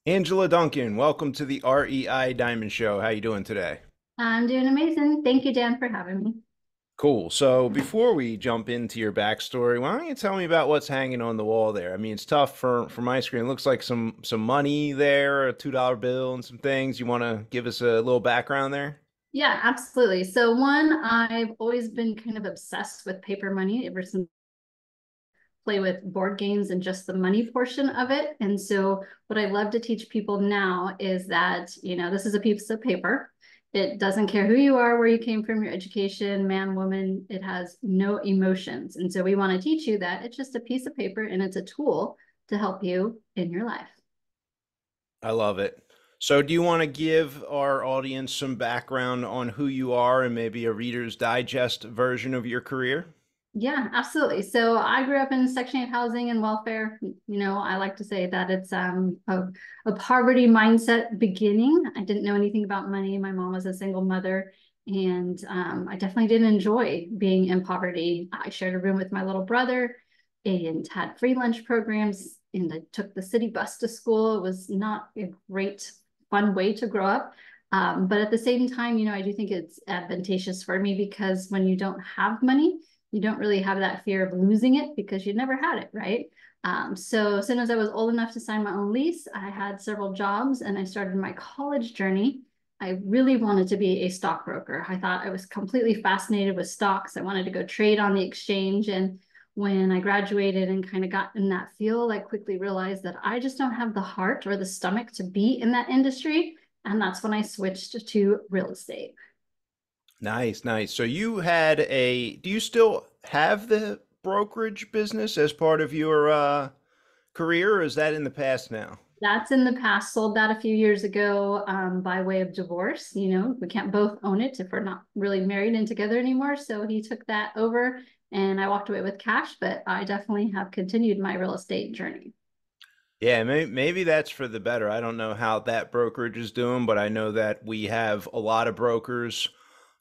Angela Duncan, welcome to the REI Diamond Show. How you doing today? I'm doing amazing. Thank you, Dan, for having me. Cool. So before we jump into your backstory, why don't you tell me about what's hanging on the wall there? I mean, it's tough for my screen. It looks like some money there, a $2 bill and some things. You want to give us a little background there? Yeah, absolutely. So one, I've always been kind of obsessed with paper money ever since I play with board games and just the money portion of it. And so what I love to teach people now is that, this is a piece of paper. It doesn't care who you are, where you came from, your education, man, woman, it has no emotions. And so we want to teach you that it's just a piece of paper and it's a tool to help you in your life. I love it. So do you want to give our audience some background on who you are and maybe a Reader's Digest version of your career? Yeah, absolutely. So I grew up in Section 8 housing and welfare. I like to say that it's a poverty mindset beginning. I didn't know anything about money. My mom was a single mother, and I definitely didn't enjoy being in poverty. I shared a room with my little brother and had free lunch programs, and I took the city bus to school. It was not a great, fun way to grow up. But at the same time, I do think it's advantageous for me because when you don't have money, you don't really have that fear of losing it because you never had it, right? So as soon as I was old enough to sign my own lease, I had several jobs and I started my college journey. I really wanted to be a stockbroker. I thought I was completely fascinated with stocks. I wanted to go trade on the exchange. And when I graduated and kind of got in that field, I quickly realized that I just don't have the heart or the stomach to be in that industry. And that's when I switched to real estate. Nice, nice. So do you still have the brokerage business as part of your career, or is that in the past now? That's in the past. Sold that a few years ago by way of divorce. We can't both own it if we're not really married and together anymore. So he took that over and I walked away with cash, but I definitely have continued my real estate journey. Yeah, maybe that's for the better. I don't know how that brokerage is doing, but I know that we have a lot of brokers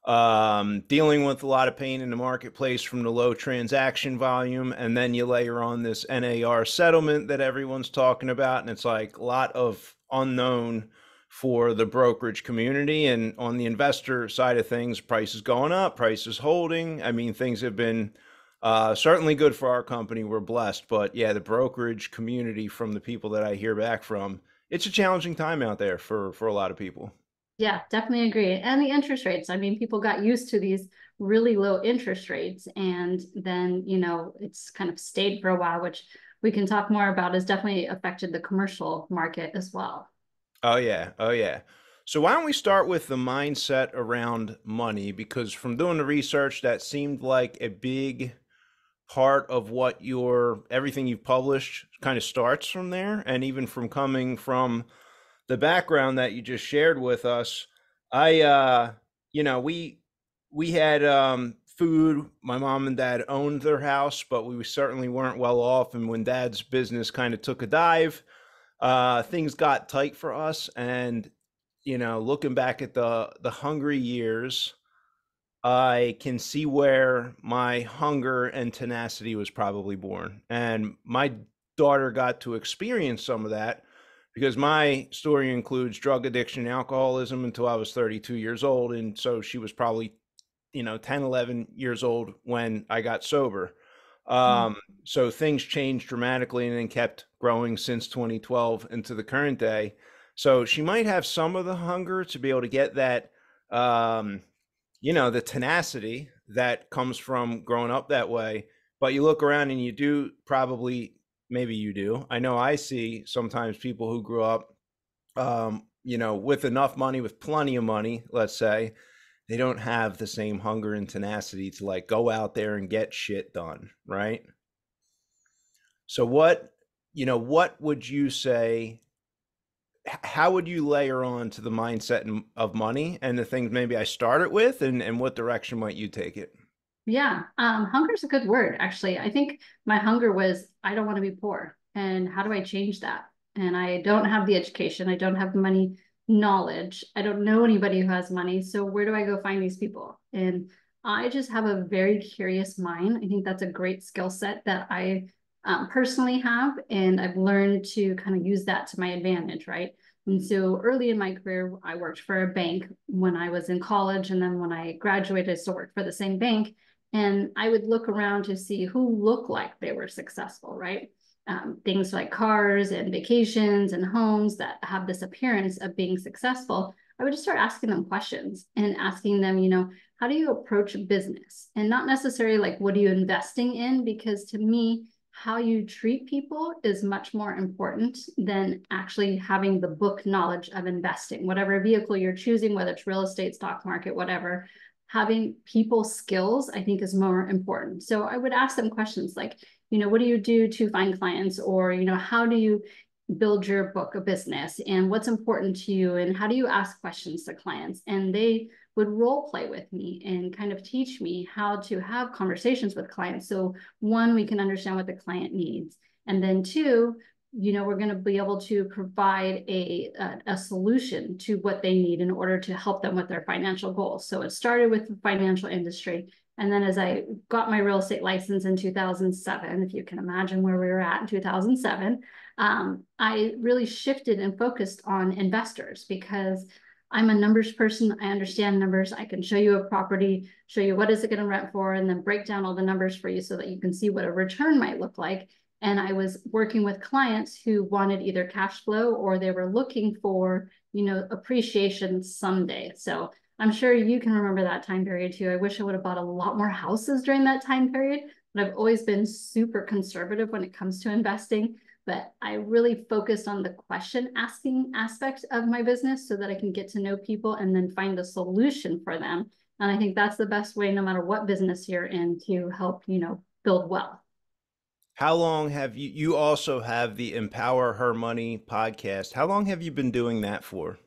dealing with a lot of pain in the marketplace from the low transaction volume. And then you layer on this NAR settlement that everyone's talking about. And it's like a lot of unknown for the brokerage community. And on the investor side of things, prices going up, prices holding. I mean, things have been certainly good for our company. We're blessed. But yeah, the brokerage community, from the people that I hear back from, it's a challenging time out there for a lot of people. Yeah, definitely agree. And the interest rates. I mean, people got used to these really low interest rates and then, it's kind of stayed for a while, which we can talk more about has definitely affected the commercial market as well. Oh yeah, oh yeah. So why don't we start with the mindset around money? Because from doing the research, that seemed like a big part of what your everything you've published kind of starts from there. And even from coming from the background that you just shared with us, I you know, we had food. My mom and dad owned their house, but we certainly weren't well off. And when dad's business kind of took a dive, things got tight for us. And looking back at the hungry years, I can see where my hunger and tenacity was probably born. And my daughter got to experience some of that because my story includes drug addiction and alcoholism until I was 32 years old. And so she was probably, 10, 11 years old when I got sober. Um, so things changed dramatically and then kept growing since 2012 into the current day. So she might have some of the hunger to be able to get that, um, the tenacity that comes from growing up that way. But you look around and you do probably, maybe you do. I know I see sometimes people who grew up, with enough money, with plenty of money, let's say, they don't have the same hunger and tenacity to like go out there and get shit done, right? So what would you say, how would you layer on to the mindset of money and the things maybe I started with, and what direction might you take it? Yeah, hunger is a good word, actually. I think my hunger was I don't want to be poor. And how do I change that? And I don't have the education, I don't have the money knowledge, I don't know anybody who has money. So where do I go find these people? And I just have a very curious mind. I think that's a great skill set that I personally have, and I've learned to kind of use that to my advantage, right? And so early in my career, I worked for a bank when I was in college, and then when I graduated, I still worked for the same bank. And I would look around to see who looked like they were successful, right? Things like cars and vacations and homes that have this appearance of being successful. I would just start asking them questions and asking them, how do you approach business? And not necessarily like, what are you investing in? Because to me, how you treat people is much more important than actually having the book knowledge of investing. Whatever vehicle you're choosing, whether it's real estate, stock market, whatever, having people skills, I think, is more important. So I would ask them questions like, what do you do to find clients? Or, how do you build your book of business? And what's important to you? And how do you ask questions to clients? And they would role play with me and kind of teach me how to have conversations with clients. So one, we can understand what the client needs. And then two, we're going to be able to provide a solution to what they need in order to help them with their financial goals. So it started with the financial industry. And then as I got my real estate license in 2007, if you can imagine where we were at in 2007, I really shifted and focused on investors because I'm a numbers person. I understand numbers. I can show you a property, show you what is it going to rent for, and then break down all the numbers for you so that you can see what a return might look like. And I was working with clients who wanted either cash flow or they were looking for, appreciation someday. So I'm sure you can remember that time period too. I wish I would have bought a lot more houses during that time period, but I've always been super conservative when it comes to investing. But I really focused on the question asking aspect of my business so that I can get to know people and then find a solution for them. And I think that's the best way, no matter what business you're in, to help, build wealth. How long have you also have the Empower Her Money podcast? How long have you been doing that for?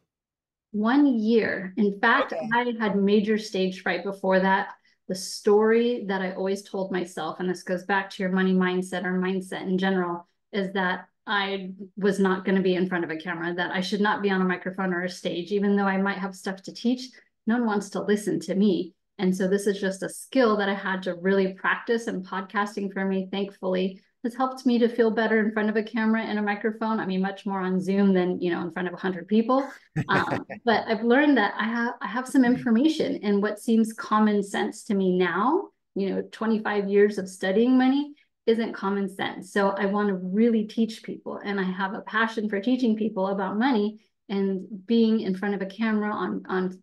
1 year. In fact, Okay. I had major stage fright before that. The story that I always told myself, and this goes back to your money mindset or mindset in general, is that I was not going to be in front of a camera, that I should not be on a microphone or a stage, even though I might have stuff to teach. No one wants to listen to me. And so this is just a skill that I had to really practice, and podcasting for me, thankfully, has helped me to feel better in front of a camera and a microphone. I mean, much more on Zoom than, in front of 100 people. But I've learned that I have some information, and what seems common sense to me now, 25 years of studying money isn't common sense. So I want to really teach people, and I have a passion for teaching people about money, and being in front of a camera on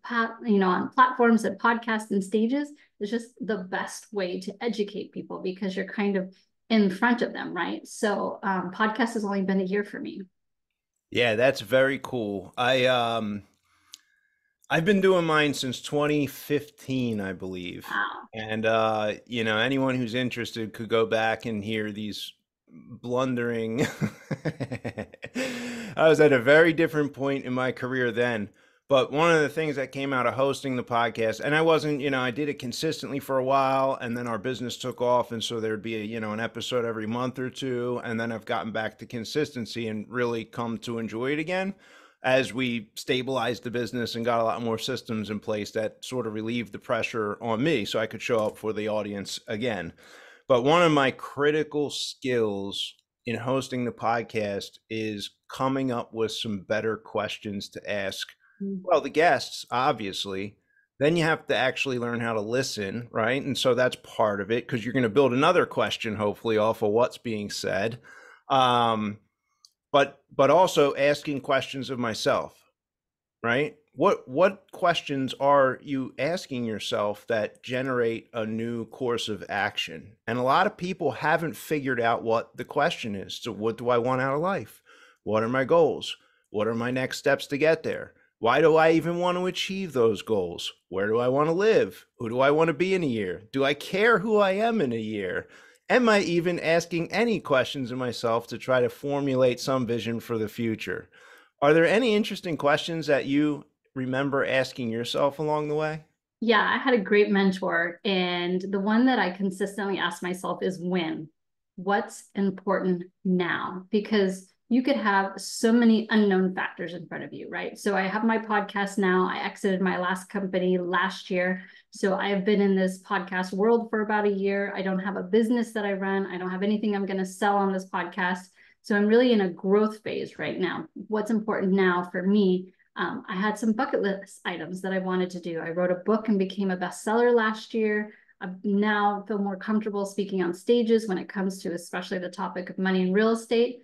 platforms and podcasts and stages is just the best way to educate people because you're kind of in front of them, right? So podcast has only been a year for me. Yeah, that's very cool. I've been doing mine since 2015, I believe. Wow. And anyone who's interested could go back and hear these blundering. I was at a very different point in my career then. But one of the things that came out of hosting the podcast, and I wasn't, I did it consistently for a while, and then our business took off, and so there'd be an episode every month or two, and then I've gotten back to consistency and really come to enjoy it again as we stabilized the business and got a lot more systems in place that sort of relieved the pressure on me so I could show up for the audience again. But one of my critical skills in hosting the podcast is coming up with some better questions to ask. Well, the guests, obviously. Then you have to actually learn how to listen, right? And so that's part of it because you're going to build another question, hopefully, off of what's being said. But also asking questions of myself, right? What questions are you asking yourself that generate a new course of action? And a lot of people haven't figured out what the question is. So what do I want out of life? What are my goals? What are my next steps to get there? Why do I even want to achieve those goals? Where do I want to live? Who do I want to be in a year? Do I care who I am in a year? Am I even asking any questions of myself to try to formulate some vision for the future? Are there any interesting questions that you remember asking yourself along the way? Yeah, I had a great mentor, and the one that I consistently ask myself is when? What's important now? Because you could have so many unknown factors in front of you, right? So I have my podcast now. I exited my last company last year. So I have been in this podcast world for about a year. I don't have a business that I run. I don't have anything I'm going to sell on this podcast. So I'm really in a growth phase right now. What's important now for me, I had some bucket list items that I wanted to do. I wrote a book and became a bestseller last year. I now feel more comfortable speaking on stages when it comes to especially the topic of money and real estate.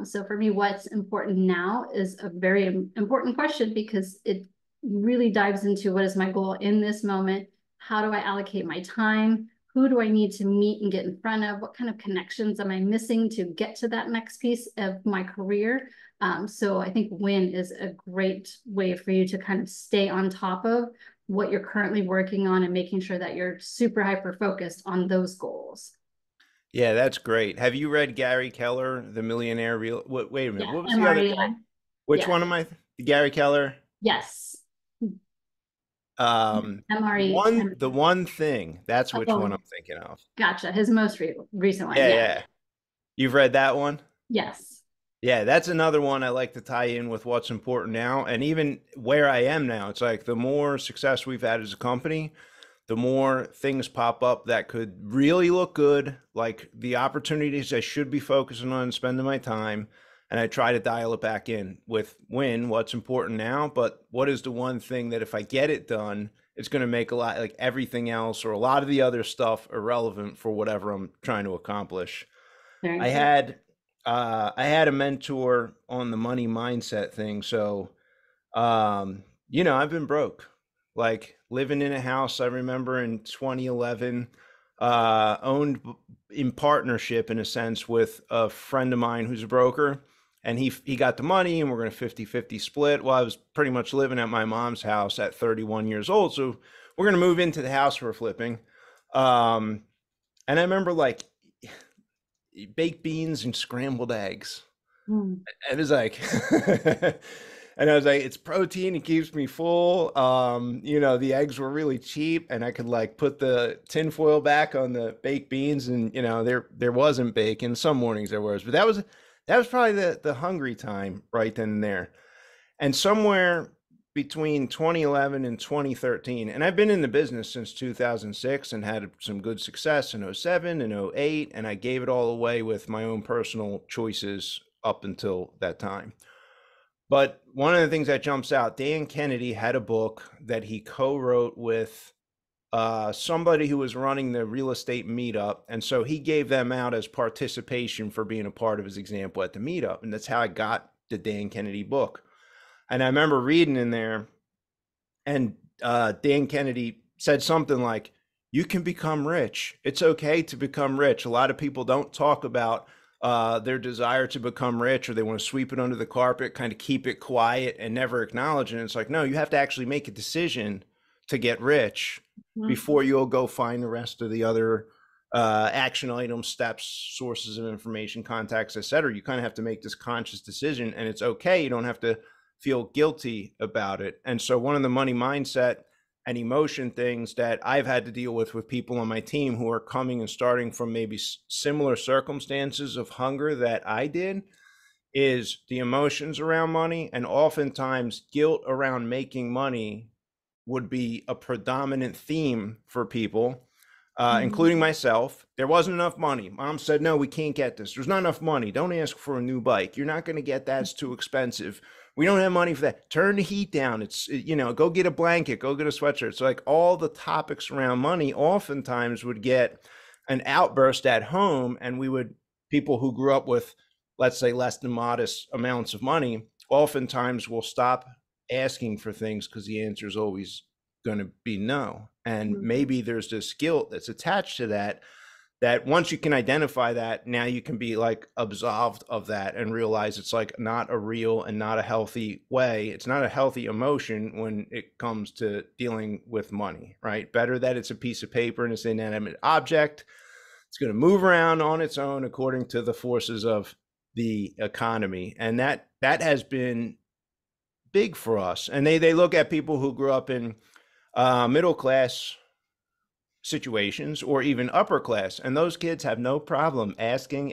So for me, what's important now is a very important question because it really dives into what is my goal in this moment? How do I allocate my time? Who do I need to meet and get in front of? What kind of connections am I missing to get to that next piece of my career? So I think WIN is a great way for you to kind of stay on top of what you're currently working on and making sure that you're super hyper focused on those goals. Yeah, that's great. Have you read Gary Keller, The Millionaire Real? Wait a minute. Yeah, What was the other guy? MREI. Which Yeah. one am I? Gary Keller. Yes. MRE. The one thing. That's which one I'm Oh, thinking of. gotcha. His most recent one. Yeah, Yeah. yeah. You've read that one? Yes. Yeah, that's another one I like to tie in with what's important now. And even where I am now, it's like the more success we've had as a company, the more things pop up that could really look good, like the opportunities I should be focusing on and spending my time. And I try to dial it back in with what's important now, but what is the one thing that if I get it done, it's going to make a lot, like everything else or a lot of the other stuff irrelevant for whatever I'm trying to accomplish. Very I true. had I had a mentor on the money mindset thing. So I've been broke. Like living in a house, I remember in 2011, owned in partnership in a sense with a friend of mine who's a broker. And he got the money and we're going to 50-50 split. Well, I was pretty much living at my mom's house at 31 years old. So we're going to move into the house we're flipping. Um, and I remember like baked beans and scrambled eggs. Mm. It was like, and I was like, it's protein. It keeps me full. The eggs were really cheap, and I could like put the tinfoil back on the baked beans, and there wasn't bacon. Some mornings there was, but that was probably the hungry time right then and there. And somewhere between 2011 and 2013, and I've been in the business since 2006 and had some good success in '07 and '08, and I gave it all away with my own personal choices up until that time. But one of the things that jumps out, Dan Kennedy had a book that he co-wrote with somebody who was running the real estate meetup. And so he gave them out as participation for being a part of his example at the meetup. And that's how I got the Dan Kennedy book. And I remember reading in there, and Dan Kennedy said something like, you can become rich. It's okay to become rich. A lot of people don't talk about their desire to become rich, or they want to sweep it under the carpet, kind of keep it quiet and never acknowledge it. And it's like, no, you have to actually make a decision to get rich before you'll go find the rest of the other action items, steps, sources of information, contacts, etc. You kind of have to make this conscious decision, and it's okay. You don't have to feel guilty about it. And so one of the money mindset and emotion things that I've had to deal with people on my team who are coming and starting from maybe similar circumstances of hunger that I did is the emotions around money. And oftentimes guilt around making money would be a predominant theme for people, including myself. There wasn't enough money. Mom said, no, we can't get this. There's not enough money. Don't ask for a new bike. You're not going to get that. It's too expensive. We don't have money for that. Turn the heat down. It's, go get a blanket, go get a sweatshirt. So like all the topics around money oftentimes would get an outburst at home. And people who grew up with, let's say, less than modest amounts of money, oftentimes will stop asking for things because the answer is always going to be no. And maybe there's this guilt that's attached to that once you can identify that, now you can be like absolved of that and realize it's like not a real and not a healthy way. It's not a healthy emotion when it comes to dealing with money, right? Better that it's a piece of paper and it's an inanimate object. It's going to move around on its own according to the forces of the economy. And that has been big for us. And they look at people who grew up in middle class situations or even upper class, and those kids have no problem asking.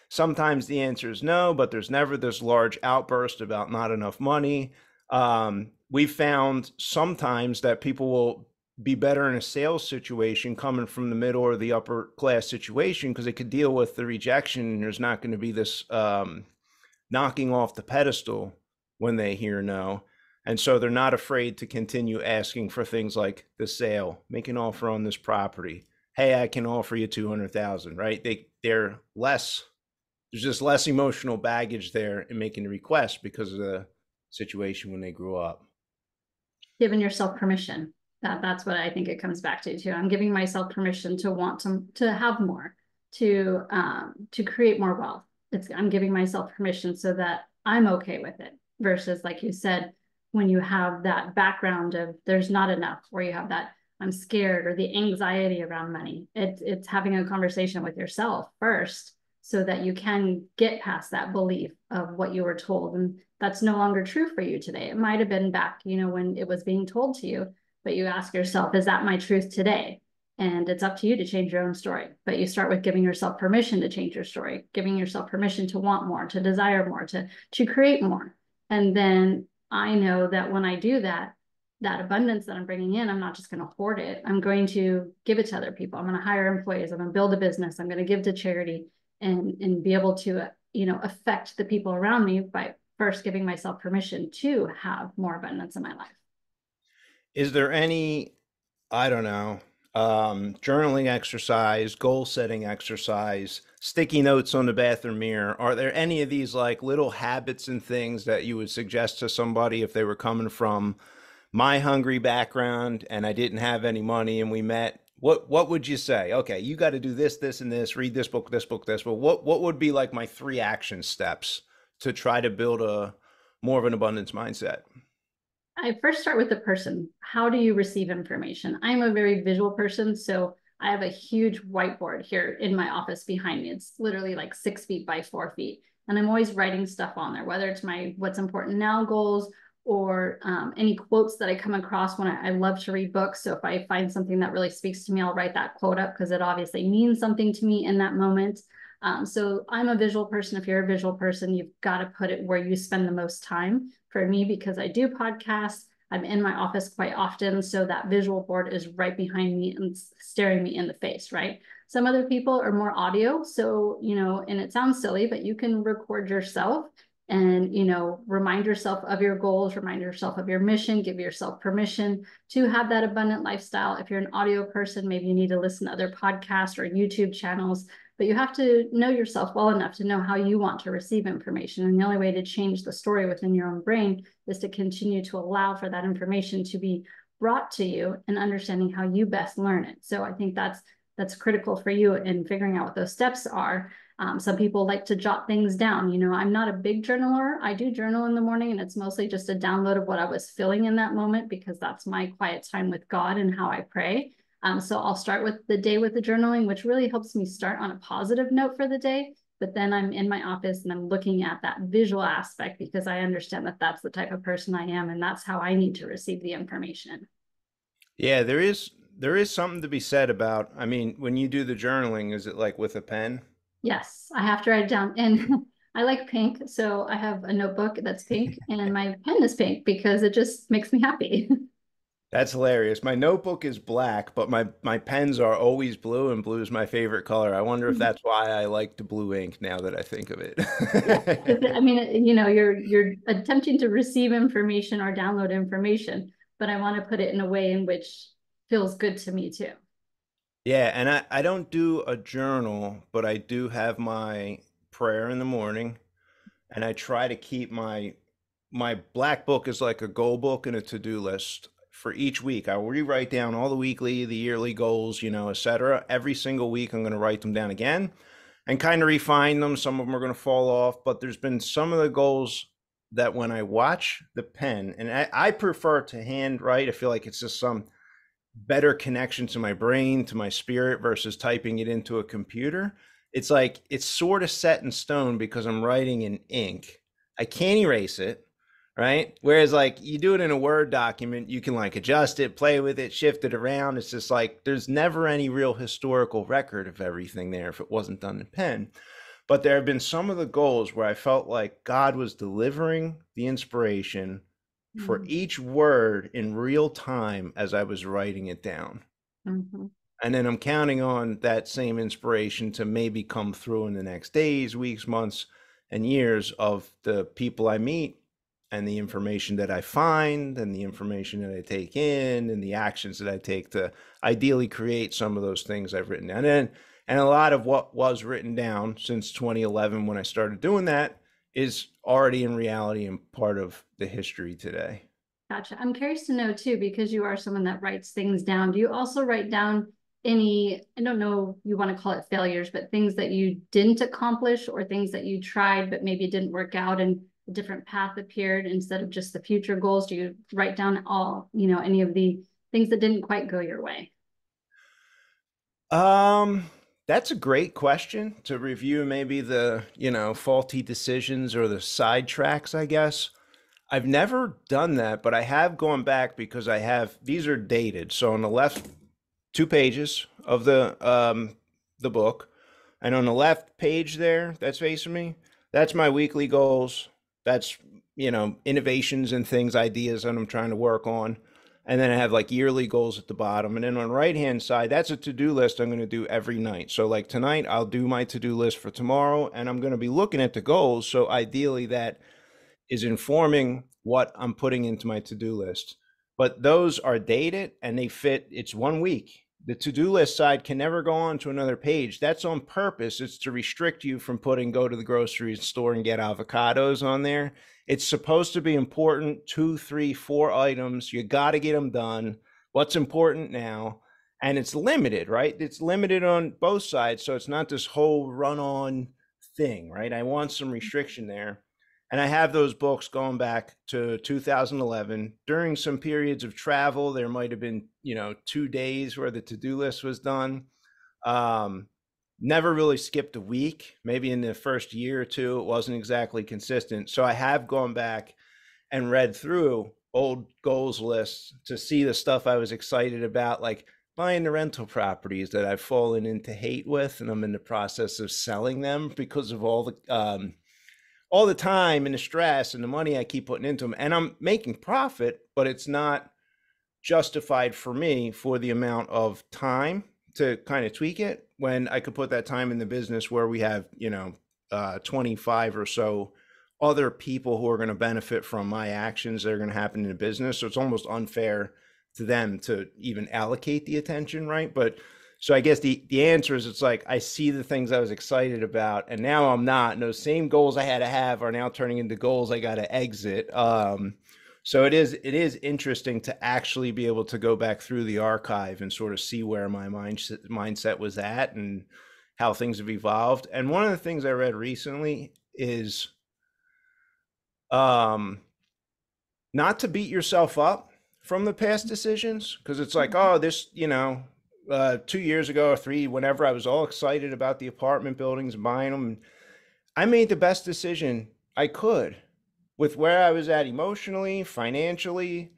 Sometimes the answer is no, but there's never this large outburst about not enough money. We've found sometimes that people will be better in a sales situation coming from the middle or the upper class situation because they could deal with the rejection, and there's not going to be this knocking off the pedestal when they hear no. And so they're not afraid to continue asking for things like the sale, make an offer on this property. Hey, I can offer you 200,000, right? They're less, there's just less emotional baggage there in making the request because of the situation when they grew up. Giving yourself permission. That's what I think it comes back to too. I'm giving myself permission to want to have more, to create more wealth. I'm giving myself permission so that I'm okay with it, versus like you said, when you have that background of there's not enough, or you have that I'm scared or the anxiety around money. It's having a conversation with yourself first so that you can get past that belief of what you were told. And that's no longer true for you today. It might have been back, when it was being told to you, but you ask yourself, is that my truth today? And it's up to you to change your own story. But you start with giving yourself permission to change your story, giving yourself permission to want more, to desire more, to create more. And then I know that when I do that, that abundance that I'm bringing in, I'm not just going to hoard it. I'm going to give it to other people. I'm going to hire employees. I'm going to build a business. I'm going to give to charity and be able to, affect the people around me by first giving myself permission to have more abundance in my life. Is there any, I don't know, journaling exercise, goal setting exercise, sticky notes on the bathroom mirror? Are there any of these like little habits and things that you would suggest to somebody if they were coming from my hungry background and I didn't have any money and we met? What would you say? Okay, you got to do this, this, and this. Read this book, this book, this. But what would be like my 3 action steps to try to build a more of an abundance mindset? I first start with the person. How do you receive information? I'm a very visual person, so I have a huge whiteboard here in my office behind me. It's literally like 6 feet by 4 feet. And I'm always writing stuff on there, whether it's my what's important now goals or any quotes that I come across when I love to read books. So if I find something that really speaks to me, I'll write that quote up because it obviously means something to me in that moment. So I'm a visual person. If you're a visual person, you've got to put it where you spend the most time. For me, because I do podcasts, I'm in my office quite often. So that visual board is right behind me and staring me in the face, right? Some other people are more audio. So, and it sounds silly, but you can record yourself and, remind yourself of your goals, remind yourself of your mission, give yourself permission to have that abundant lifestyle. If you're an audio person, maybe you need to listen to other podcasts or YouTube channels, but you have to know yourself well enough to know how you want to receive information. And the only way to change the story within your own brain is to continue to allow for that information to be brought to you and understanding how you best learn it. So I think that's critical for you in figuring out what those steps are. Some people like to jot things down. I'm not a big journaler. I do journal in the morning, and it's mostly just a download of what I was feeling in that moment because that's my quiet time with God and how I pray. So I'll start with the day with the journaling, which really helps me start on a positive note for the day. But then I'm in my office and I'm looking at that visual aspect because I understand that that's the type of person I am, and that's how I need to receive the information. Yeah, there is something to be said about, I mean, when you do the journaling, is it like with a pen? Yes, I have to write it down. And I like pink, so I have a notebook that's pink, and my pen is pink because it just makes me happy. That's hilarious. My notebook is black, but my pens are always blue, and blue is my favorite color. I wonder if that's why I like the blue ink now that I think of Yeah, it. I mean, you're attempting to receive information or download information, but I want to put it in a way in which feels good to me too. Yeah, and I don't do a journal, but I do have my prayer in the morning, and I try to keep my black book is like a goal book and a to-do list for each week. I will rewrite down all the weekly, the yearly goals, etc. Every single week, I'm going to write them down again and kind of refine them. Some of them are going to fall off, but there's been some of the goals that when I watch the pen, and I prefer to handwrite, I feel like it's just some better connection to my brain, to my spirit versus typing it into a computer. It's like it's sort of set in stone because I'm writing in ink. I can't erase it, right? Whereas like you do it in a Word document, you can like adjust it, play with it, shift it around. It's just like there's never any real historical record of everything there if it wasn't done in pen. But there have been some of the goals where I felt like God was delivering the inspiration for Mm-hmm. each word in real time as I was writing it down. Mm-hmm. And then I'm counting on that same inspiration to maybe come through in the next days, weeks, months, and years of the people I meet and the information that I find and the information that I take in and the actions that I take to ideally create some of those things I've written down. And a lot of what was written down since 2011 when I started doing that is already in reality and part of the history today. Gotcha. I'm curious to know too, because you are someone that writes things down. Do you also write down any, I don't know, you want to call it failures, but things that you didn't accomplish or things that you tried, but maybe it didn't work out and a different path appeared instead of just the future goals? Do you write down all, any of the things that didn't quite go your way? Um, that's a great question to review maybe the, faulty decisions or the sidetracks, I guess. I've never done that, but I have gone back because I have these are dated. So on the left 2 pages of the book, and on the left page there that's facing me, that's my weekly goals. That's, innovations and things, ideas that I'm trying to work on. And then I have like yearly goals at the bottom. And then on the right hand side, that's a to-do list I'm going to do every night. So like tonight, I'll do my to-do list for tomorrow, and I'm going to be looking at the goals. So ideally that is informing what I'm putting into my to-do list. But those are dated and they fit, it's 1 week. The to-do list side can never go on to another page. That's on purpose. It's to restrict you from putting go to the grocery store and get avocados on there. It's supposed to be important, 2, 3, 4 items. You got to get them done. What's important now? And it's limited, right? It's limited on both sides. So it's not this whole run on thing, right? I want some restriction there. And I have those books going back to 2011. During some periods of travel, there might have been, 2 days where the to-do list was done. Um, Never really skipped a week. Maybe in the first year or two, it wasn't exactly consistent. So I have gone back and read through old goals lists to see the stuff I was excited about, like buying the rental properties that I've fallen into hate with, and I'm in the process of selling them because of all the time and the stress and the money I keep putting into them. And I'm making profit, but it's not justified for me for the amount of time to kind of tweak it when I could put that time in the business where we have, 25 or so other people who are going to benefit from my actions that are going to happen in the business. So it's almost unfair to them to even allocate the attention, right? But so I guess the answer is it's like I see the things I was excited about, and now I'm not. And those same goals I had to have are now turning into goals I got to exit. So it is interesting to actually be able to go back through the archive and sort of see where my mindset was at and how things have evolved. And one of the things I read recently is um, not to beat yourself up from the past decisions, because it's like, oh, this, 2 years ago or three, whenever I was all excited about the apartment buildings and buying them, I made the best decision I could with where I was at emotionally, financially,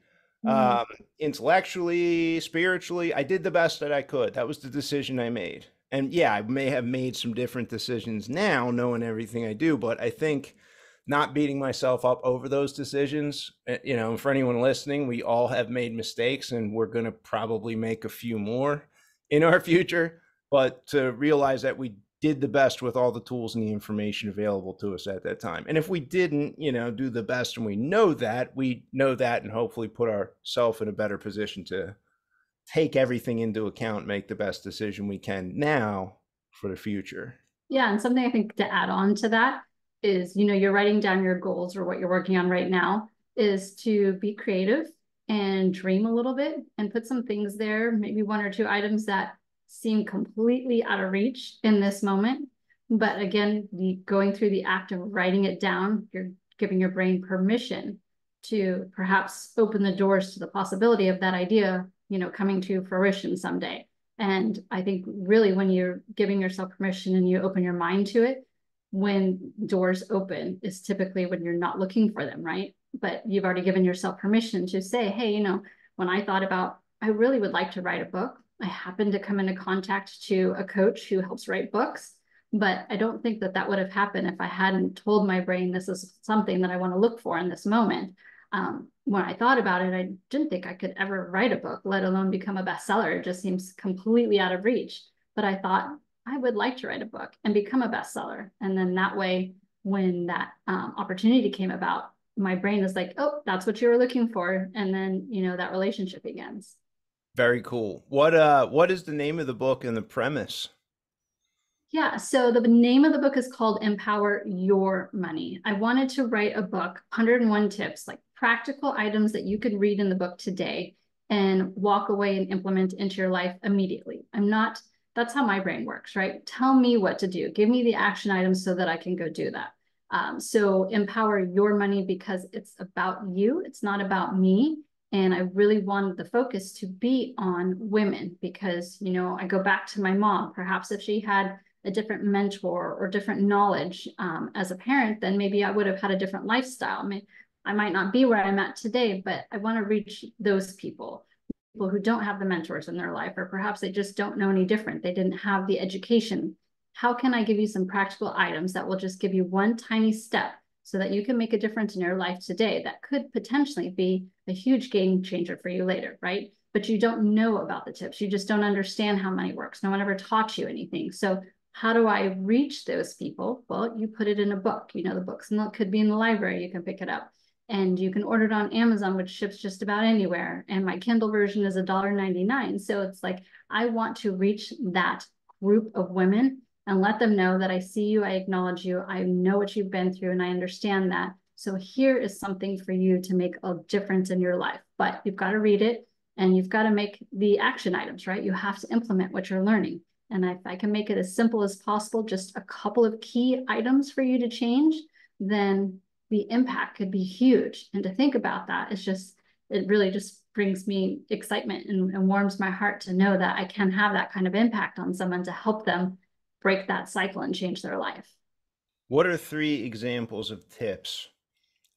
Mm. um, intellectually, spiritually. I did the best that I could. That was the decision I made. And yeah, I may have made some different decisions now, knowing everything I do, but I think not beating myself up over those decisions, for anyone listening, we all have made mistakes and we're going to probably make a few more in our future, but to realize that we did the best with all the tools and the information available to us at that time. And if we didn't, do the best and we know that and hopefully put ourselves in a better position to take everything into account, make the best decision we can now for the future. Yeah, and something I think to add on to that is, you're writing down your goals or what you're working on right now is to be creative and dream a little bit and put some things there, maybe one or two items that seem completely out of reach in this moment. But again, going through the act of writing it down, you're giving your brain permission to perhaps open the doors to the possibility of that idea, coming to fruition someday. And I think really when you're giving yourself permission and you open your mind to it, when doors open is typically when you're not looking for them, right? But you've already given yourself permission to say, hey, when I thought about, I really would like to write a book, I happened to come into contact to a coach who helps write books. But I don't think that that would have happened if I hadn't told my brain this is something that I want to look for in this moment. When I thought about it, I didn't think I could ever write a book, let alone become a bestseller. It just seems completely out of reach. But I thought I would like to write a book and become a bestseller. And then that way, when that opportunity came about, my brain is like, oh, that's what you were looking for. And then, that relationship begins. Very cool. What is the name of the book and the premise? Yeah, so the name of the book is called Empower Your Money. I wanted to write a book, 101 tips, like practical items that you could read in the book today and walk away and implement into your life immediately. That's how my brain works, right? Tell me what to do. Give me the action items so that I can go do that. So empower your money because it's about you. It's not about me. And I really wanted the focus to be on women because, I go back to my mom. Perhaps if she had a different mentor or different knowledge as a parent, then maybe I would have had a different lifestyle. I might not be where I'm at today, but I want to reach those people who don't have the mentors in their life, or perhaps they just don't know any different. They didn't have the education. How can I give you some practical items that will just give you one tiny step so that you can make a difference in your life today that could potentially be a huge game changer for you later, right? But you don't know about the tips. You just don't understand how money works. No one ever taught you anything. So how do I reach those people? Well, you put it in a book. The books could be in the library. You can pick it up and you can order it on Amazon, which ships just about anywhere. And my Kindle version is $1.99. So it's like, I want to reach that group of women and let them know that I see you, I acknowledge you, I know what you've been through, and I understand that. So here is something for you to make a difference in your life. But you've got to read it and you've got to make the action items, right? You have to implement what you're learning. And if I can make it as simple as possible, just a couple of key items for you to change, then the impact could be huge. And to think about that is it really just brings me excitement and warms my heart to know that I can have that kind of impact on someone to help them break that cycle and change their life. What are three examples of tips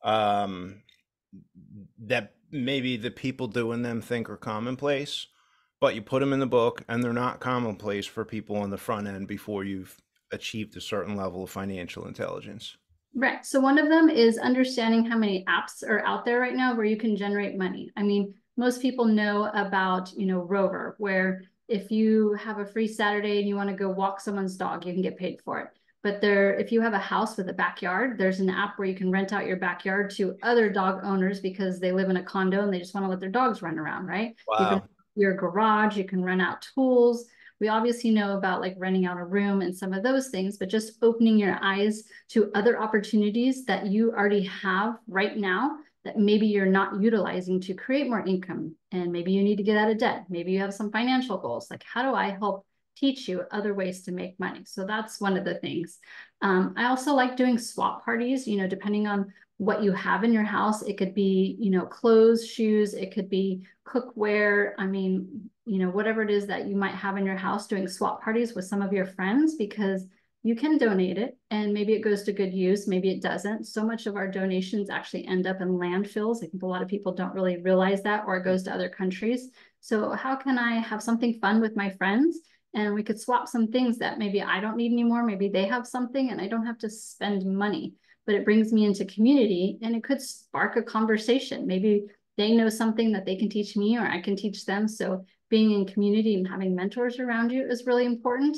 um, that maybe the people doing them think are commonplace, but you put them in the book and they're not commonplace for people on the front end before you've achieved a certain level of financial intelligence? Right. So one of them is understanding how many apps are out there right now where you can generate money. I mean, most people know about, Rover, where if you have a free Saturday and you want to go walk someone's dog, you can get paid for it. But if you have a house with a backyard, there's an app where you can rent out your backyard to other dog owners because they live in a condo and they just want to let their dogs run around, right? You can Wow. your garage, you can rent out tools. We obviously know about like renting out a room and some of those things, but just opening your eyes to other opportunities that you already have right now that maybe you're not utilizing to create more income. And maybe you need to get out of debt. Maybe you have some financial goals. Like, how do I help teach you other ways to make money? So that's one of the things. I also like doing swap parties, depending on what you have in your house. It could be, clothes, shoes, it could be cookware. I mean, whatever it is that you might have in your house, doing swap parties with some of your friends, because you can donate it and maybe it goes to good use, maybe it doesn't. So much of our donations actually end up in landfills. I think a lot of people don't really realize that, or it goes to other countries. So how can I have something fun with my friends and we could swap some things that maybe I don't need anymore, maybe they have something and I don't have to spend money, but it brings me into community and it could spark a conversation. Maybe they know something that they can teach me or I can teach them. So being in community and having mentors around you is really important.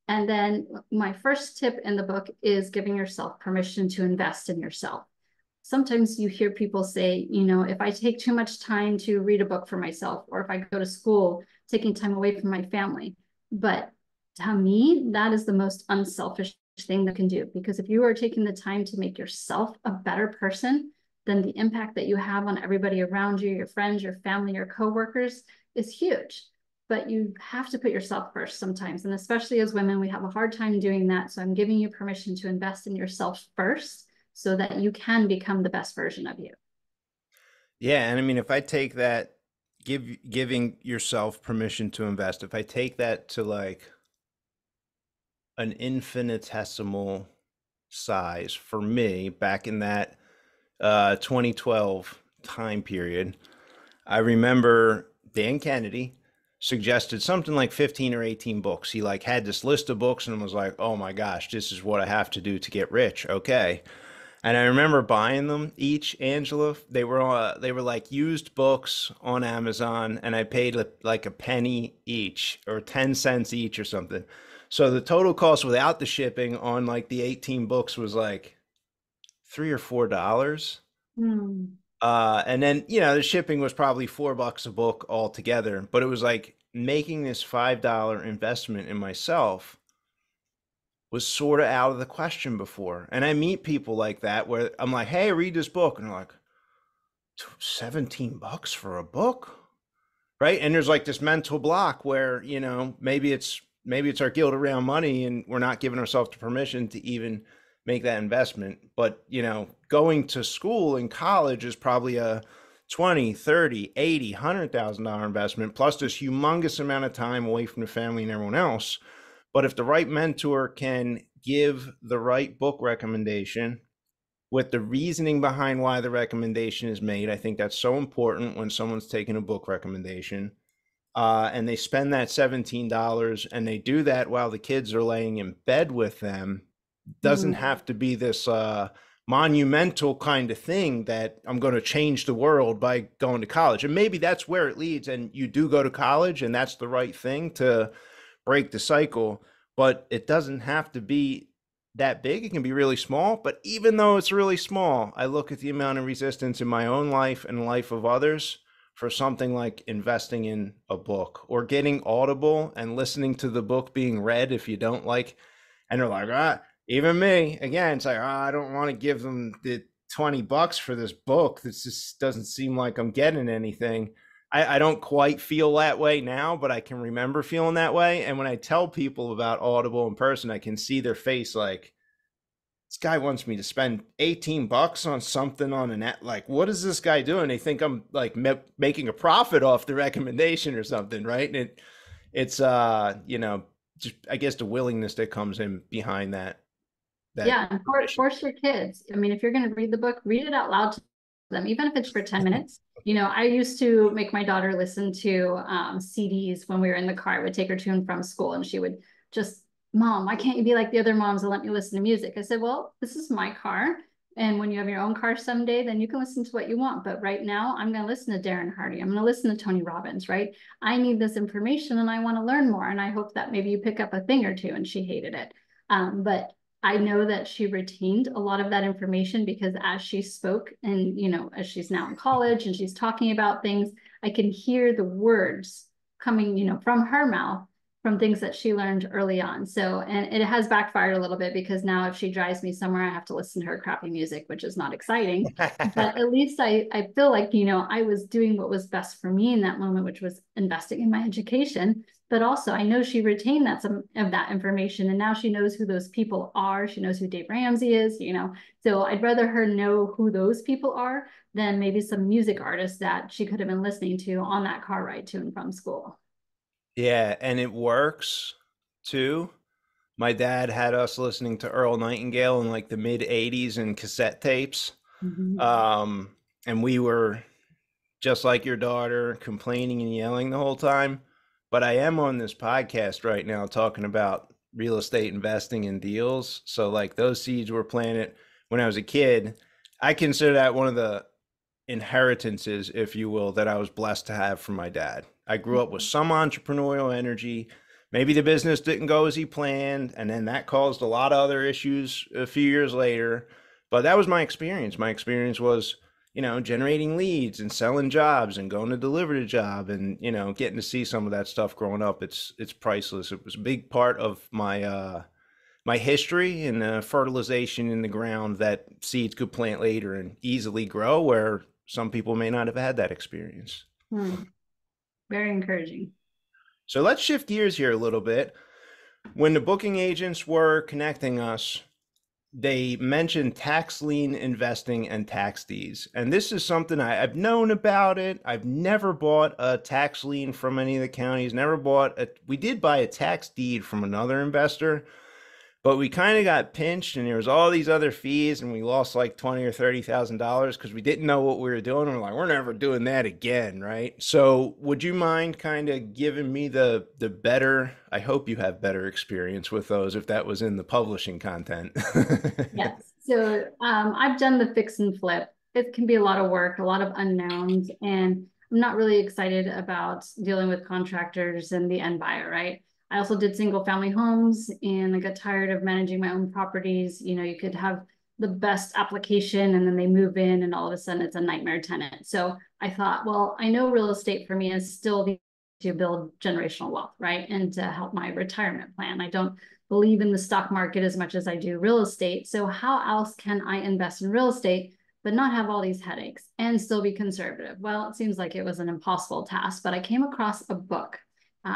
And then my first tip in the book is giving yourself permission to invest in yourself. Sometimes you hear people say, if I take too much time to read a book for myself, or if I go to school, taking time away from my family. But to me, that is the most unselfish thing that can do. Because if you are taking the time to make yourself a better person, then the impact that you have on everybody around you, your friends, your family, your coworkers, is huge. But you have to put yourself first sometimes. And especially as women, we have a hard time doing that. So I'm giving you permission to invest in yourself first so that you can become the best version of you. Yeah, and I mean, if I take that, giving yourself permission to invest, if I take that to like an infinitesimal size for me back in that 2012 time period, I remember Dan Kennedy. suggested something like 15 or 18 books. He like had this list of books and was like, "Oh my gosh, this is what I have to do to get rich." Okay. And I remember buying them each, Angela. They were like used books on Amazon, and I paid like a penny each or 10 cents each or something. So the total cost without the shipping on like the 18 books was like $3 or $4. Hmm. And then, the shipping was probably $4 a book altogether, but it was like making this $5 investment in myself was sort of out of the question before. And I meet people like that where I'm like, hey, read this book. And they're like, $17 for a book? Right. And there's like this mental block where, maybe it's our guilt around money and we're not giving ourselves the permission to even make that investment. But, going to school in college is probably a 20, 30, 80, $100,000 investment, plus this humongous amount of time away from the family and everyone else. But if the right mentor can give the right book recommendation with the reasoning behind why the recommendation is made, I think that's so important when someone's taking a book recommendation. And they spend that $17 and they do that while the kids are laying in bed with them. Doesn't Hmm. have to be this monumental kind of thing that I'm going to change the world by going to college. And maybe that's where it leads. And you do go to college, and that's the right thing to break the cycle. But it doesn't have to be that big. It can be really small. But even though it's really small, I look at the amount of resistance in my own life and the life of others for something like investing in a book or getting Audible and listening to the book being read if you don't like. And they're like, even me, again, it's like, I don't want to give them the $20 for this book. This just doesn't seem like I'm getting anything. I don't quite feel that way now, but I can remember feeling that way. And when I tell people about Audible in person, I can see their face like, this guy wants me to spend $18 on something on an app. Like, what is this guy doing? They think I'm like making a profit off the recommendation or something, right? And it's just I guess the willingness that comes in behind that Yeah, and permission. force your kids. I mean, if you're going to read the book, read it out loud to them, even if it's for 10 minutes. I used to make my daughter listen to CDs when we were in the car. I would take her to and from school, and she would just, Mom, why can't you be like the other moms and let me listen to music? I said, well, this is my car. And when you have your own car someday, then you can listen to what you want. But right now, I'm going to listen to Darren Hardy. I'm going to listen to Tony Robbins, right? I need this information and I want to learn more. And I hope that maybe you pick up a thing or two. And she hated it. But I know that she retained a lot of that information because as she spoke and, as she's now in college and she's talking about things, I can hear the words coming, from her mouth from things that she learned early on. So, and it has backfired a little bit because now if she drives me somewhere, I have to listen to her crappy music, which is not exciting. But at least I feel like, I was doing what was best for me in that moment, which was investing in my education. But also I know she retained some of that information and now she knows who those people are. She knows who Dave Ramsey is, So I'd rather her know who those people are than maybe some music artists that she could have been listening to on that car ride to and from school. Yeah, and it works too. My dad had us listening to Earl Nightingale in like the mid 80s and cassette tapes. Mhm. Um, and we were just like your daughter, complaining and yelling the whole time. But I am on this podcast right now talking about real estate investing and deals. So, like, those seeds were planted when I was a kid. I consider that one of the inheritances, if you will, that I was blessed to have from my dad. I grew up with some entrepreneurial energy. Maybe the business didn't go as he planned, and then that caused a lot of other issues a few years later. But that was my experience. My experience was, generating leads and selling jobs and going to deliver the job and, getting to see some of that stuff growing up. It's priceless. It was a big part of my history and the fertilization in the ground that seeds could plant later and easily grow where some people may not have had that experience. Hmm. Very encouraging. So let's shift gears here a little bit. When the booking agents were connecting us, they mentioned tax lien investing and tax deeds. And this is something I've known about it. I've never bought a tax lien from any of the counties, never bought we did buy a tax deed from another investor, But we kind of got pinched, and there was all these other fees, and we lost like 20 or 30 thousand dollars because we didn't know what we were doing. And we're like, we're never doing that again, right? So, would you mind kind of giving me the better? I hope you have better experience with those if that was in the publishing content. Yes. So I've done the fix and flip. It can be a lot of work, a lot of unknowns, and I'm not really excited about dealing with contractors and the end buyer, right? I also did single family homes and I got tired of managing my own properties. You know, you could have the best application and then they move in and all of a sudden it's a nightmare tenant. So I thought, well, I know real estate for me is still to build generational wealth, right? And to help my retirement plan. I don't believe in the stock market as much as I do real estate. So how else can I invest in real estate but not have all these headaches and still be conservative? Well, it seems like it was an impossible task, but I came across a book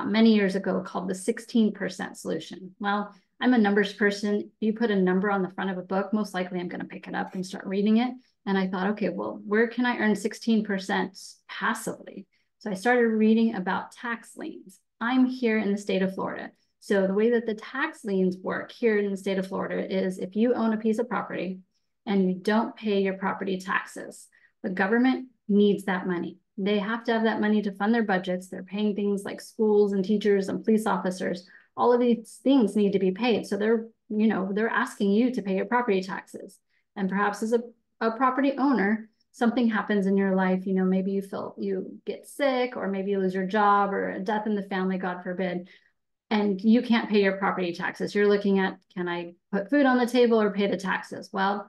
many years ago called The 16% Solution. Well, I'm a numbers person. If you put a number on the front of a book, most likely I'm going to pick it up and start reading it. And I thought, okay, well, where can I earn 16% passively? So I started reading about tax liens. I'm here in the state of Florida. So the way that the tax liens work here in the state of Florida is if you own a piece of property and you don't pay your property taxes, the government needs that money. They have to have that money to fund their budgets. They're paying things like schools and teachers and police officers. All of these things need to be paid. So they're asking you to pay your property taxes. And perhaps as a property owner, something happens in your life, maybe you get sick, or maybe you lose your job, or a death in the family, God forbid, and you can't pay your property taxes. You're looking at, can I put food on the table or pay the taxes? Well,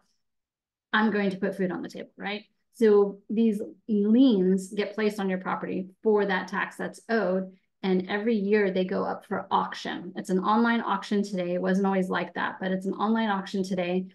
I'm going to put food on the table, right? So these liens get placed on your property for that tax that's owed. And every year they go up for auction. It's an online auction today. It wasn't always like that, but it's an online auction today.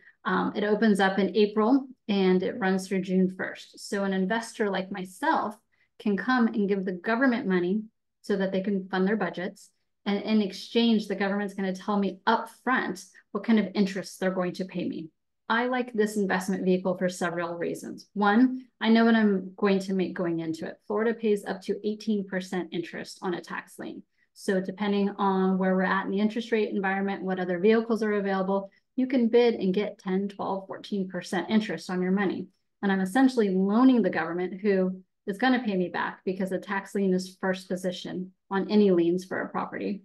It opens up in April and it runs through June 1st. So an investor like myself can come and give the government money so that they can fund their budgets. And in exchange, the government's going to tell me upfront what kind of interest they're going to pay me. I like this investment vehicle for several reasons. One, I know what I'm going to make going into it. Florida pays up to 18% interest on a tax lien. So depending on where we're at in the interest rate environment, what other vehicles are available, you can bid and get 10, 12, 14% interest on your money. And I'm essentially loaning the government, who is going to pay me back because the tax lien is first position on any liens for a property.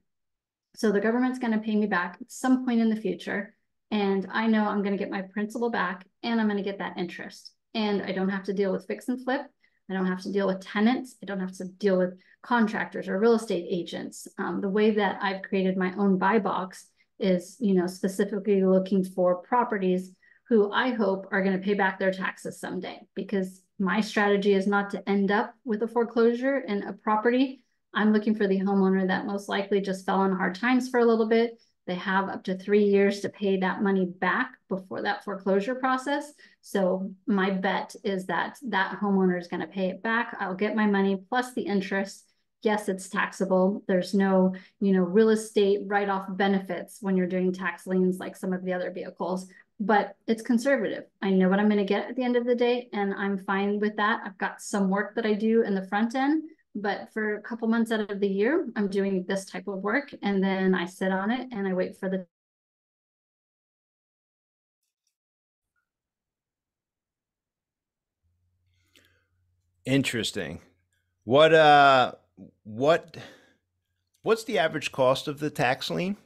So the government's going to pay me back at some point in the future. And I know I'm going to get my principal back and I'm going to get that interest. And I don't have to deal with fix and flip. I don't have to deal with tenants. I don't have to deal with contractors or real estate agents. The way that I've created my own buy box is, specifically looking for properties who I hope are going to pay back their taxes someday, because my strategy is not to end up with a foreclosure in a property. I'm looking for the homeowner that most likely just fell on hard times for a little bit. They have up to 3 years to pay that money back before that foreclosure process. So my bet is that that homeowner is going to pay it back. I'll get my money plus the interest. Yes, it's taxable. There's no, real estate write-off benefits when you're doing tax liens like some of the other vehicles, but it's conservative. I know what I'm going to get at the end of the day, and I'm fine with that. I've got some work that I do in the front end, but for a couple months out of the year, I'm doing this type of work, and then I sit on it and I wait for the. Interesting. What what's the average cost of the tax lien?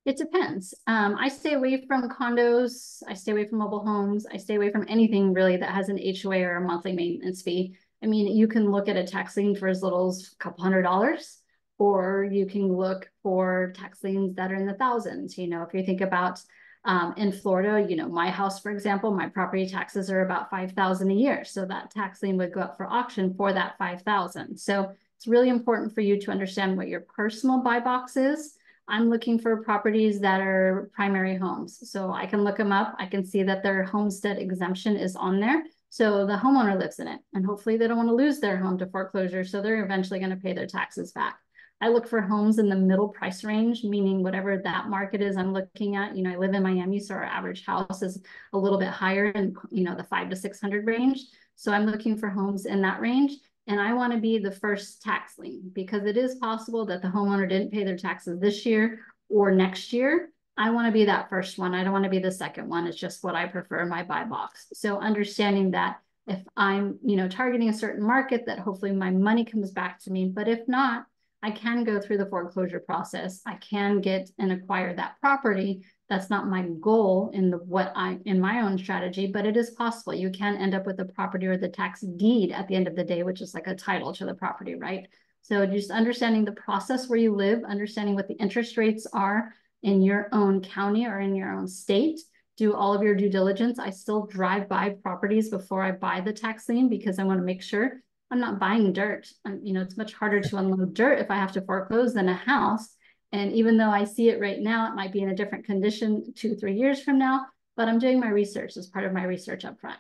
It depends. I stay away from condos. I stay away from mobile homes. I stay away from anything really that has an HOA or a monthly maintenance fee. I mean, you can look at a tax lien for as little as a couple $100s, or you can look for tax liens that are in the thousands. If you think about in Florida, my house, for example, my property taxes are about 5,000 a year. So that tax lien would go up for auction for that 5,000. So it's really important for you to understand what your personal buy box is. I'm looking for properties that are primary homes. So I can look them up. I can see that their homestead exemption is on there. So the homeowner lives in it, and hopefully they don't want to lose their home to foreclosure. So they're eventually going to pay their taxes back. I look for homes in the middle price range, meaning whatever that market is I'm looking at. I live in Miami, so our average house is a little bit higher in, the 500 to 600 range. So I'm looking for homes in that range. And I want to be the first tax lien, because it is possible that the homeowner didn't pay their taxes this year or next year. I want to be that first one. I don't want to be the second one. It's just what I prefer in my buy box. So understanding that if I'm, targeting a certain market, that hopefully my money comes back to me. But if not, I can go through the foreclosure process. I can get and acquire that property. That's not my goal in my own strategy, but it is possible. You can end up with the property or the tax deed at the end of the day, which is like a title to the property, right? So just understanding the process where you live, understanding what the interest rates are in your own county or in your own state, do all of your due diligence. I still drive by properties before I buy the tax lien because I want to make sure I'm not buying dirt. It's much harder to unload dirt if I have to foreclose than a house. And even though I see it right now, it might be in a different condition 2 or 3 years from now, but I'm doing my research as part of my research up front.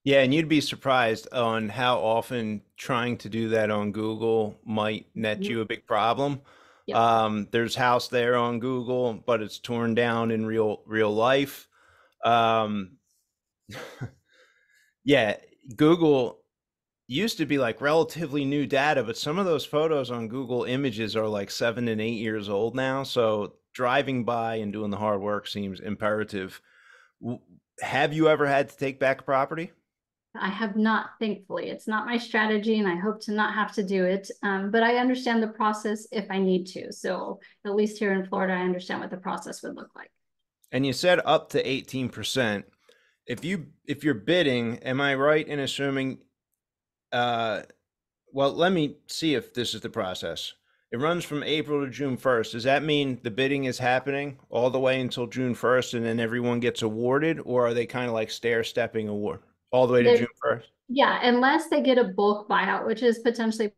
Yeah, and you'd be surprised on how often trying to do that on Google might net you a big problem. Yep. There's house there on Google, but it's torn down in real life. Um, yeah, Google used to be like relatively new data, but some of those photos on Google Images are like 7 and 8 years old now. So driving by and doing the hard work seems imperative. Have you ever had to take back a property? I have not, thankfully. It's not my strategy, and I hope to not have to do it. But I understand the process if I need to. So at least here in Florida, I understand what the process would look like. And you said up to 18%. If you're bidding, am I right in assuming uh well, let me see if this is the process. It runs from April to June 1st. Does that mean the bidding is happening all the way until June 1st and then everyone gets awarded, or are they kind of like stair stepping award all the way to There, June 1st? yeah, unless they get a bulk buyout, which is potentially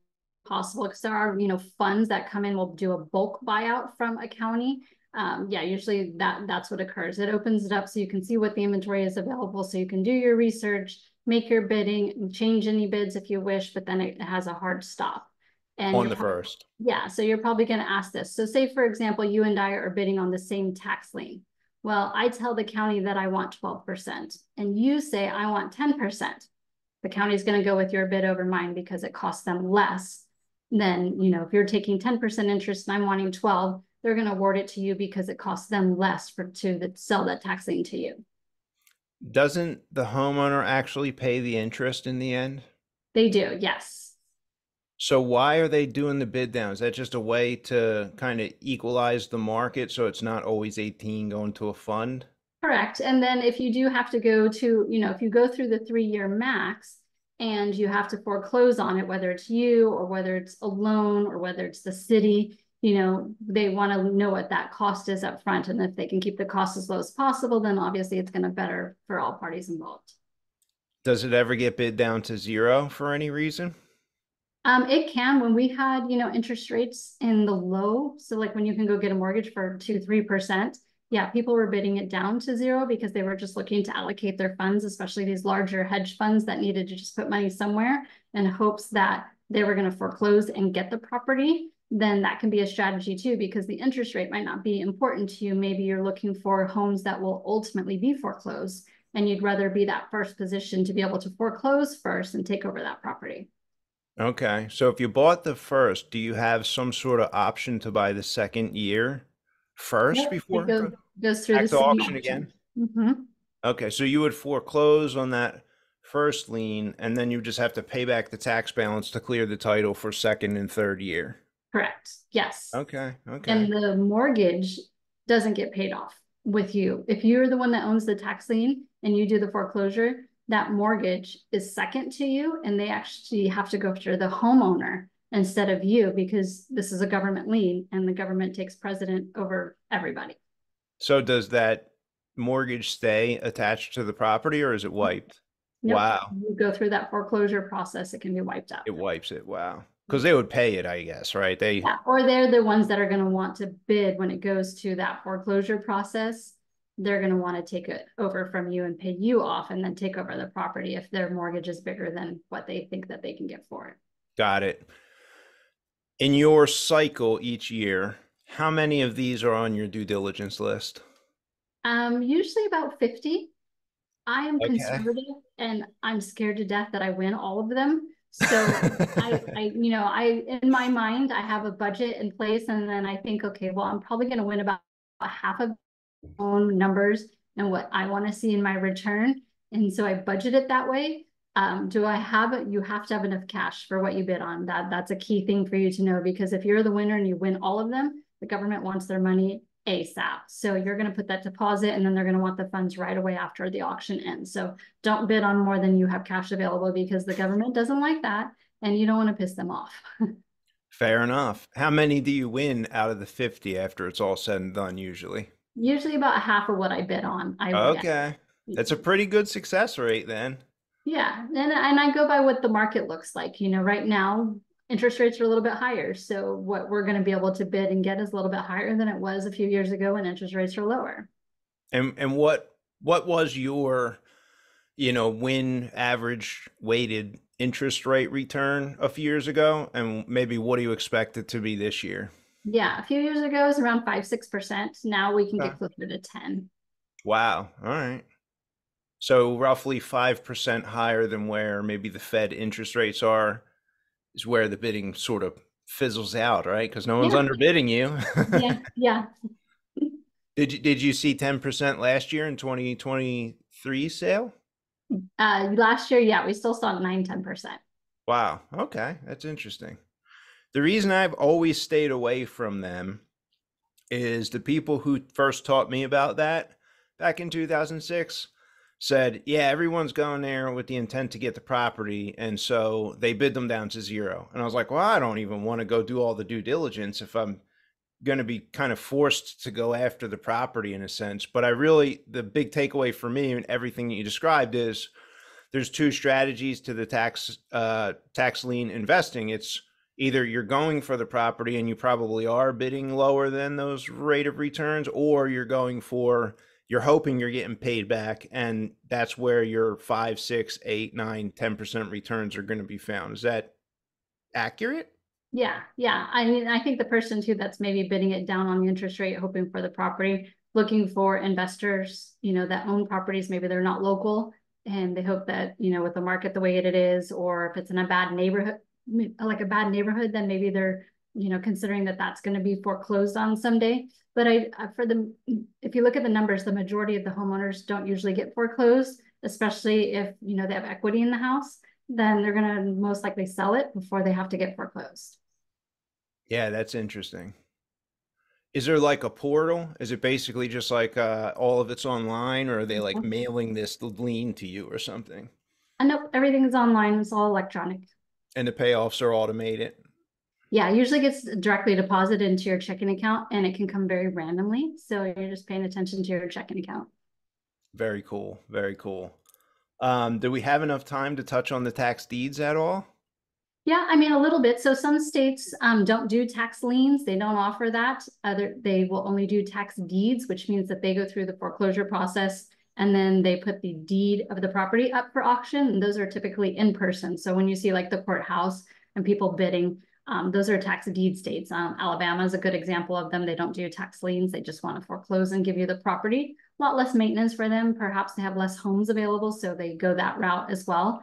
possible because there are, funds that come in will do a bulk buyout from a county. Yeah, usually that's what occurs. It opens it up so you can see what the inventory is available, so you can do your research, make your bidding, change any bids if you wish, but then it has a hard stop. And On the first. yeah, so you're probably going to ask this. So say, for example, you and I are bidding on the same tax lien. Well, I tell the county that I want 12%, and you say I want 10%. The county is going to go with your bid over mine because it costs them less than, if you're taking 10% interest and I'm wanting 12, they're going to award it to you because it costs them less to sell that tax lien to you. Doesn't the homeowner actually pay the interest in the end? They do, yes. So why are they doing the bid down? Is that just a way to kind of equalize the market so it's not always 18 going to a fund? Correct. And then if you do have to go to, if you go through the 3-year max and you have to foreclose on it, whether it's you or whether it's a loan or whether it's the city, they want to know what that cost is up front. And if they can keep the cost as low as possible, then obviously it's going to better for all parties involved. Does it ever get bid down to zero for any reason? It can when we had, interest rates in the low. So like when you can go get a mortgage for 2, 3%. Yeah, people were bidding it down to zero because they were just looking to allocate their funds, especially these larger hedge funds that needed to just put money somewhere in hopes that they were going to foreclose and get the property. Then that can be a strategy too, because the interest rate might not be important to you. Maybe you're looking for homes that will ultimately be foreclosed, and you'd rather be that first position to be able to foreclose first and take over that property. Okay. So if you bought the first, do you have some sort of option to buy the second year first Yep, it before goes through the back to same auction option. again? Mhm. Okay. So you would foreclose on that first lien and then you just have to pay back the tax balance to clear the title for second and third year. Correct. Yes. Okay. Okay. And the mortgage doesn't get paid off with you. If you're the one that owns the tax lien and you do the foreclosure, that mortgage is second to you, and they actually have to go after the homeowner instead of you because this is a government lien and the government takes precedent over everybody. So does that mortgage stay attached to the property or is it wiped? Nope. Wow. You go through that foreclosure process, it can be wiped out. It wipes it. Wow. Because they would pay it, I guess, right? They Yeah, or they're the ones that are going to want to bid when it goes to that foreclosure process. They're going to want to take it over from you and pay you off and then take over the property if their mortgage is bigger than what they think that they can get for it. got it. In your cycle each year, how many of these are on your due diligence list? Usually about 50. I am Okay. conservative and I'm scared to death that I win all of them. So in my mind, I have a budget in place and then I think, okay, well, I'm probably going to win about half of own numbers and what I want to see in my return. And so I budget it that way. Do I have it? You have to have enough cash for what you bid on. That's a key thing for you to know, because if you're the winner and you win all of them, the government wants their money ASAP. So you're going to put that deposit and then they're going to want the funds right away after the auction ends. So don't bid on more than you have cash available, because the government doesn't like that and you don't want to piss them off. Fair enough. How many do you win out of the 50 after it's all said and done usually? Usually about half of what I bid on, I win. Okay. That's a pretty good success rate then. Yeah, and I go by what the market looks like. Right now interest rates are a little bit higher, so what we're going to be able to bid and get is a little bit higher than it was a few years ago when interest rates are lower. And what was your, win average weighted interest rate return a few years ago? And maybe what do you expect it to be this year? Yeah, a few years ago it was around 5-6%. Now we can Okay. get closer to 10. Wow. All right. So roughly 5% higher than where maybe the Fed interest rates are is where the bidding sort of fizzles out, right? Because no one's Yeah, underbidding you. yeah, yeah. Did you see 10% last year in 2023 sale? Last year, yeah, we still saw 9-10%. Wow. Okay, that's interesting. The reason I've always stayed away from them is the people who first taught me about that back in 2006 said, yeah, everyone's going there with the intent to get the property. And so they bid them down to zero. And I was like, well, I don't even want to go do all the due diligence if I'm going to be kind of forced to go after the property in a sense. But the big takeaway for me and everything that you described is there's two strategies to the tax lien investing. It's either you're going for the property and you probably are bidding lower than those rate of returns, or you're hoping you're getting paid back, and that's where your 5, 6, 8, 9, 10% returns are going to be found. Is that accurate? Yeah, yeah. I mean, I think the person too that's maybe bidding it down on the interest rate, hoping for the property, looking for investors, that own properties, maybe they're not local and they hope that, with the market the way it is, or if it's in a bad neighborhood, like a bad neighborhood, then maybe they're, considering that that's going to be foreclosed on someday. But if you look at the numbers, the majority of the homeowners don't usually get foreclosed, especially if, they have equity in the house, then they're going to most likely sell it before they have to get foreclosed. Yeah, that's interesting. Is there like a portal? Is it basically just like all of it's online, or are they like mailing this lien to you or something? And nope, everything's online. It's all electronic. And the payoffs are automated? Yeah, it usually gets directly deposited into your checking account and it can come very randomly. So you're just paying attention to your checking account. Very cool. Very cool. Do we have enough time to touch on the tax deeds at all? Yeah, I mean, a little bit. So some states don't do tax liens. They don't offer that. They will only do tax deeds, which means that they go through the foreclosure process and then they put the deed of the property up for auction. And those are typically in person. So when you see like the courthouse and people bidding, those are tax deed states. Alabama is a good example of them. They don't do tax liens. They just want to foreclose and give you the property. A lot less maintenance for them. Perhaps they have less homes available, so they go that route as well.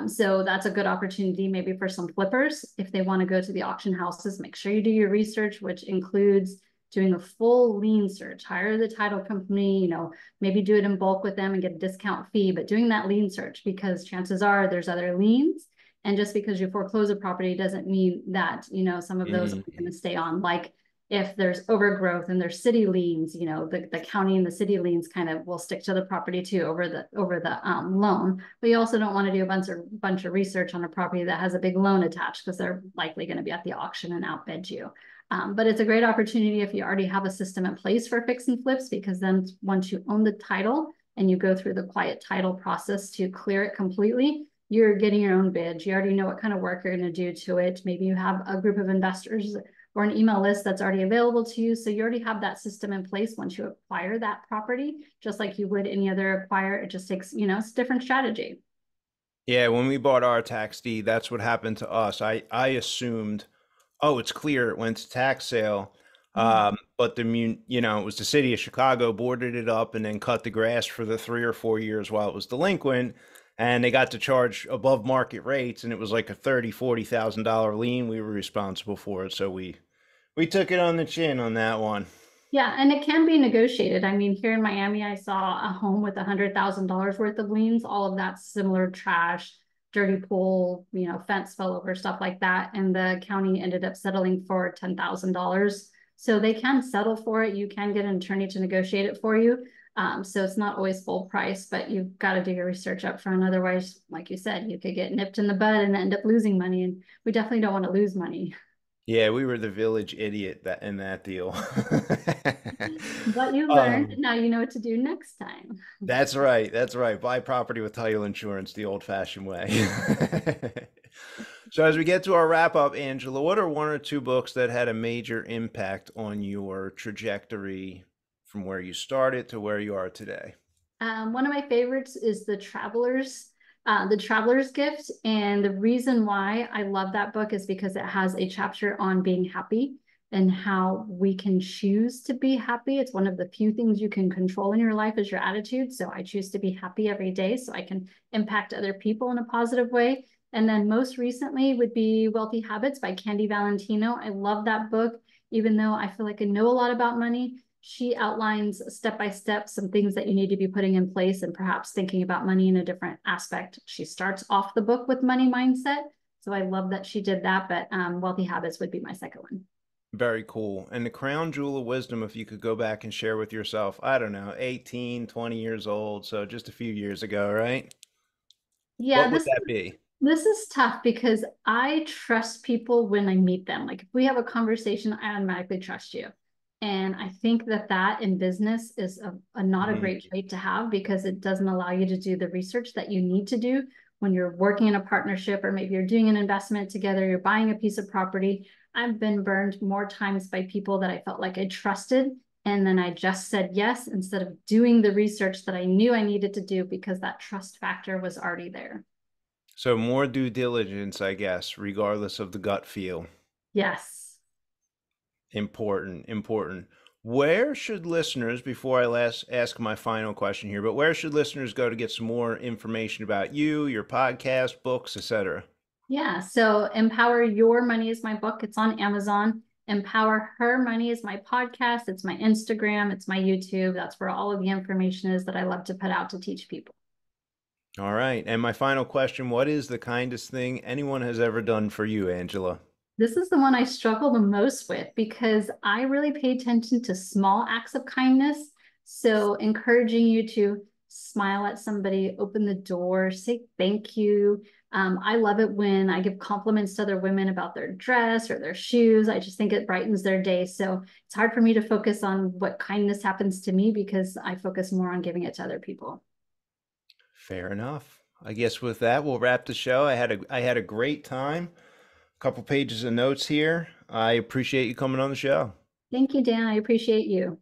So that's a good opportunity maybe for some flippers. If they want to go to the auction houses, make sure you do your research, which includes doing a full lien search, hire the title company, maybe do it in bulk with them and get a discount fee, but doing that lien search, because chances are there's other liens. And just because you foreclose a property doesn't mean that, some of those are going to stay on. Like if there's overgrowth and there's city liens, the county and the city liens kind of will stick to the property too over the loan. But you also don't want to do a bunch of research on a property that has a big loan attached, because they're likely going to be at the auction and outbid you. But it's a great opportunity if you already have a system in place for fix and flips, because then once you own the title and you go through the quiet title process to clear it completely, you're getting your own bid. You already know what kind of work you're going to do to it. Maybe you have a group of investors or an email list that's already available to you. So you already have that system in place once you acquire that property, just like you would any other acquire. It just takes, it's a different strategy. Yeah, when we bought our tax deed, that's what happened to us. I assumed, oh, it's clear, it went to tax sale. But it was the city of Chicago boarded it up and then cut the grass for the 3 or 4 years while it was delinquent. And they got to charge above market rates, and it was like a $30,000-$40,000 lien. We were responsible for it, so we took it on the chin on that one. Yeah, and it can be negotiated. I mean, here in Miami, I saw a home with $100,000 worth of liens, all of that similar trash, dirty pool, fence fell over, stuff like that. And the county ended up settling for $10,000. So they can settle for it. You can get an attorney to negotiate it for you. So it's not always full price, but you've got to do your research up front. Otherwise, like you said, you could get nipped in the bud and end up losing money. And we definitely don't want to lose money. Yeah, we were the village idiot that in that deal. But you learned, um, now you know what to do next time. that's right. That's right. Buy property with title insurance the old-fashioned way. So as we get to our wrap up, Angela, what are one or two books that had a major impact on your trajectory from where you started to where you are today? One of my favorites is The Traveler's Gift. And the reason why I love that book is because it has a chapter on being happy and how we can choose to be happy. It's one of the few things you can control in your life is your attitude. So I choose to be happy every day so I can impact other people in a positive way. And then most recently would be Wealthy Habits by Candy Valentino. I love that book, even though I feel like I know a lot about money. She outlines step by step some things that you need to be putting in place and perhaps thinking about money in a different aspect. She starts off the book with money mindset. So I love that she did that, but Wealthy Habits would be my second one. Very cool. And the crown jewel of wisdom, if you could go back and share with yourself, I don't know, 18, 20 years old, so just a few years ago, right? Yeah, What would that be? this is tough because I trust people when I meet them. Like if we have a conversation, I automatically trust you. And I think that that in business is not a great Mm. trait to have because it doesn't allow you to do the research that you need to do when you're working in a partnership or maybe you're doing an investment together, you're buying a piece of property. I've been burned more times by people that I felt like I trusted. And then I just said yes instead of doing the research that I knew I needed to do because that trust factor was already there. So more due diligence, I guess, regardless of the gut feel. Yes. Important, important. Where should listeners, before I ask my final question here, but where should listeners go to get some more information about you, your podcast, books, etc.? Yeah. So Empower Your Money is my book. It's on Amazon. Empower Her Money is my podcast. It's my Instagram. It's my YouTube. That's where all of the information is that I love to put out to teach people. All right. And my final question, what is the kindest thing anyone has ever done for you, Angela? This is the one I struggle the most with because I really pay attention to small acts of kindness. So, encouraging you to smile at somebody, open the door, say thank you. I love it when I give compliments to other women about their dress or their shoes. I just think it brightens their day. So, it's hard for me to focus on what kindness happens to me because I focus more on giving it to other people. Fair enough. I guess with that, we'll wrap the show. I had a great time. A couple pages of notes here. I appreciate you coming on the show. Thank you, Dan. I appreciate you.